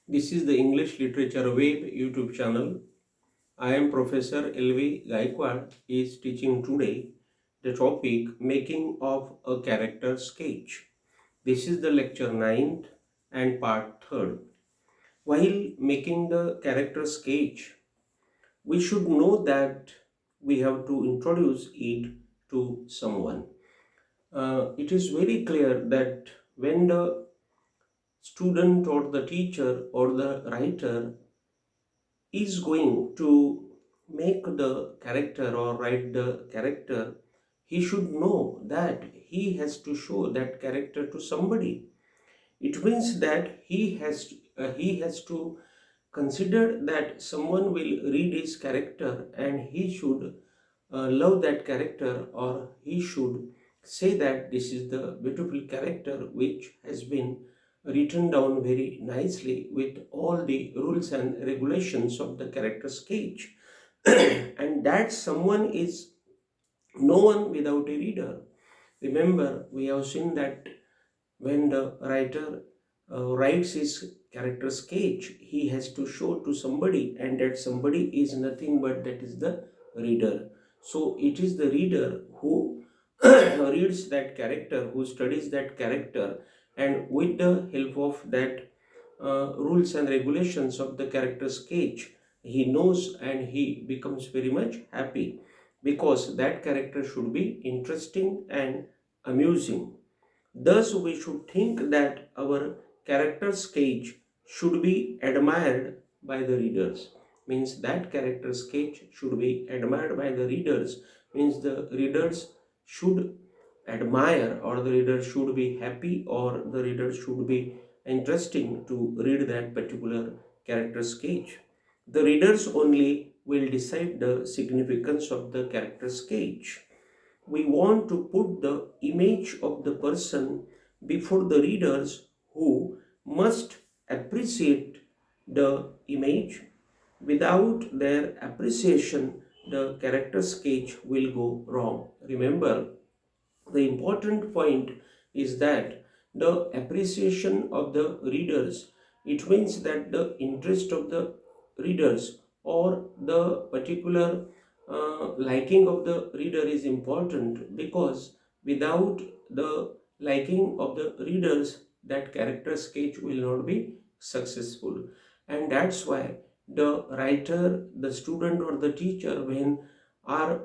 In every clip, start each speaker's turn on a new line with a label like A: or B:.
A: This is the English Literature Web YouTube channel. I am Prof.L.B.Gayakawad is teaching today the topic Making of a Character Sketch. This is the lecture 9th and part 3rd. While making the character sketch, we should know that we have to introduce it to someone. It is very clear that when the student or the teacher or the writer is going to make the character or write the character, he should know that he has to show that character to somebody. It means that he has to consider that someone will read his character and he should love that character, or he should say that this is the beautiful character which has been written down very nicely with all the rules and regulations of the character sketch. And that someone is no one without a reader. Remember, we have seen that when the writer writes his character sketch, he has to show to somebody, and that somebody is nothing but that is the reader. So it is the reader who reads that character, who studies that character, and with the help of that rules and regulations of the character sketch, he knows and he becomes very much happy, because that character should be interesting and amusing. Thus, we should think that our character sketch should be admired by the readers. Means that character sketch should be admired by the readers. Means the readers should admire, or the reader should be happy, or the reader should be interesting to read that particular character sketch. The readers only will decide the significance of the character sketch. We want to put the image of the person before the readers, who must appreciate the image. Without their appreciation, the character sketch will go wrong. Remember, the important point is that the appreciation of the readers, it means that the interest of the readers or the particular liking of the reader is important, because without the liking of the readers, that character sketch will not be successful. And that's why the writer, the student or the teacher, when are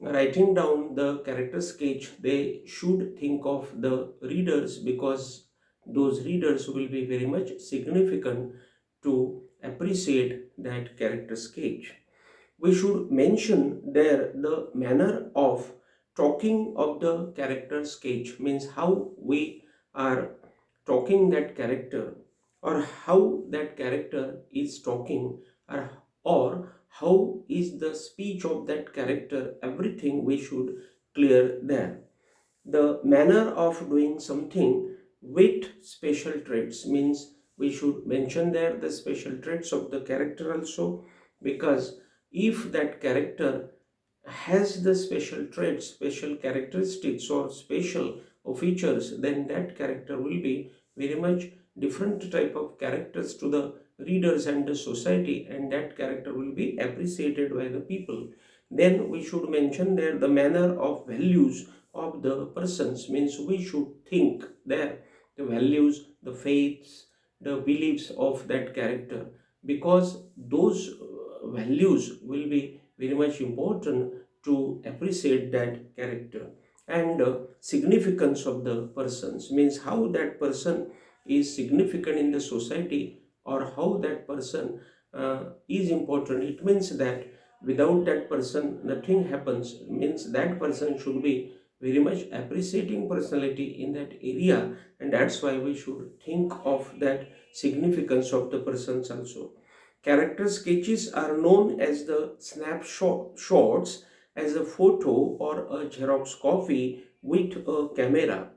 A: writing down the character sketch, they should think of the readers, because those readers will be very much significant to appreciate that character sketch. We should mention there the manner of talking of the character sketch, means how we are talking that character, or how that character is talking, or how is the speech of that character. Everything we should clear there. The manner of doing something with special traits, means we should mention there the special traits of the character also, because if that character has the special traits, special characteristics, or special features, then that character will be very much different type of characters to the readers and the society, and that character will be appreciated by the people. Then we should mention there the manner of values of the persons, means we should think there the values, the faiths, the beliefs of that character, because those values will be very much important to appreciate that character. And significance of the persons, means how that person is significant in the society, or how that person is important. It means that without that person nothing happens, means that person should be very much appreciating personality in that area, and that's why we should think of that significance of the persons also. Character sketches are known as the snapshots, as a photo or a Xerox copy with a camera.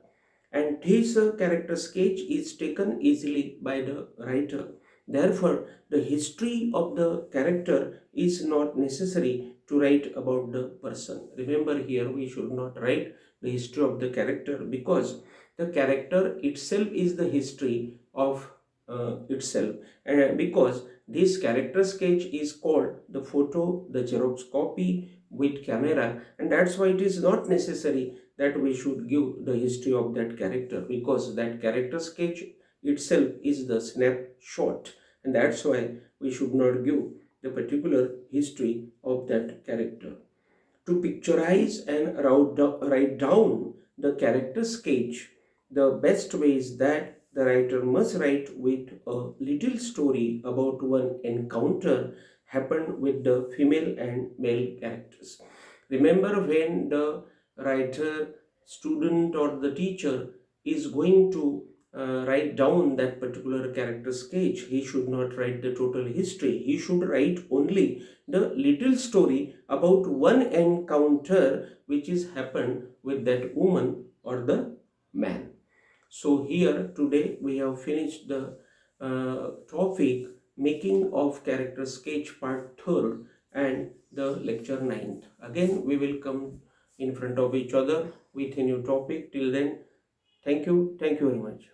A: And this character sketch is taken easily by the writer. Therefore, the history of the character is not necessary to write about the person. Remember, here we should not write the history of the character, because the character itself is the history of itself, and because this character sketch is called the photo, the Xerox copy with camera, and that's why it is not necessary that we should give the history of that character, because that character sketch itself is the snapshot, and that's why we should not give the particular history of that character. To picturize and write down the character sketch, the best way is that the writer must write with a little story about one encounter happened with the female and male characters. Remember, when the writer, student, or the teacher is going to write down that particular character sketch, he should not write the total history. He should write only the little story about one encounter which is happened with that woman or the man. So here today we have finished the topic making of character sketch part 3rd and the lecture 9th. Again we will come in front of each other with a new topic. Till then, thank you very much.